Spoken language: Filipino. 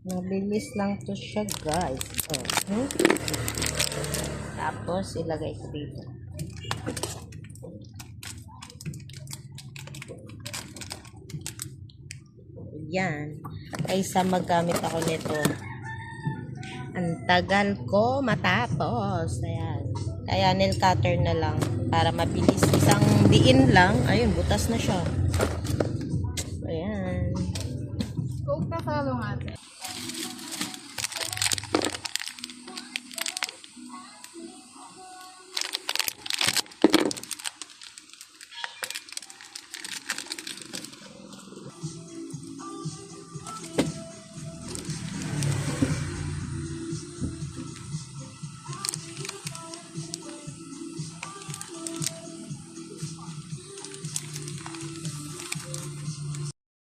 Mabilis lang to siya, guys. Tapos, ilagay ko dito. Yan. Kaysa magamit ako nito. Ang tagal ko matapos. Ayan. Kaya nail cutter na lang. Para mabilis. Isang diin lang. Ayun, butas na siya.